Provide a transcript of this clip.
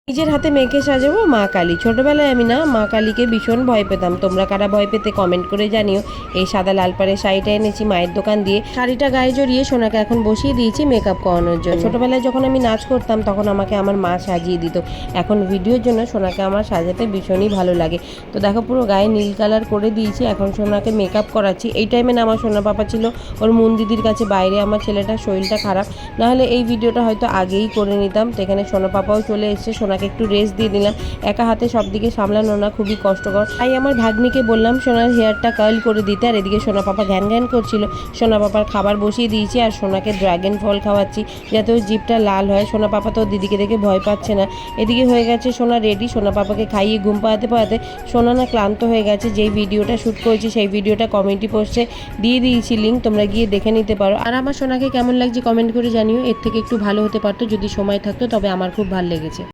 নিজের হাতে মেখে সাজাবো মা কালী। ছোটবেলায় আমি না মা কালীকে ভীষণ ভয় পেতাম। তোমরা কারা ভয় পেতে কমেন্ট করে জানিও। এই সাদা লাল পাড়ের শাড়িটা এনেছি মায়ের দোকান দিয়ে। শাড়িটা গায়ে জড়িয়ে সোনাকে এখন বসিয়ে দিয়েছি মেকআপ করানোর জন্য। ছোটবেলায় যখন আমি নাচ করতাম তখন আমাকে আমার মা সাজিয়ে দিত। এখন ভিডিওর জন্য সোনাকে আমার সাজাতে ভীষণই ভালো লাগে। তো দেখো পুরো গায়ে নীল কালার করে দিয়েছি। এখন সোনাকে মেকআপ করাচ্ছি। এই টাইমে না আমার সোনা পাপা ছিল ওর মন দিদির কাছে বাইরে। আমার ছেলেটার শরীরটা খারাপ, নাহলে এই ভিডিওটা হয়তো আগেই করে নিতাম। তো এখানে সোনা পাপাও চলে এসছে। সোনাকে একটু রেস্ট দিয়ে দিলাম। একা হাতে সব দিকে সামলানো না খুবই কষ্টকর, তাই আমার ভাগ্নিকে বললাম সোনার হেয়ারটা কার্ল করে দিতে। আর এদিকে সোনা পাপা ঘ্যান ঘ্যান করছিল। সোনা পাপার খাবার বসিয়ে দিয়েছি আর সোনাকে ড্রাগন ফল খাওয়াচ্ছি যাতে ওর জিভটা লাল হয়। সোনা পাপা তো দিদিকে দেখে ভয় পাচ্ছে না। এদিকে হয়ে গেছে সোনা রেডি। সোনা পাপাকে খাইয়ে ঘুম পাড়াতে পাড়াতে সোনা না ক্লান্ত হয়ে গেছে। যেই ভিডিওটা শ্যুট করেছি সেই ভিডিওটা কমিউনিটি পোস্টে দিয়ে দিয়েছি লিঙ্ক, তোমরা গিয়ে দেখে নিতে পারো। আর আমার সোনাকে কেমন লাগছে কমেন্ট করে জানিও। এর থেকে একটু ভালো হতে পারতো যদি সময় থাকতো, তবে আমার খুব ভালো লেগেছে।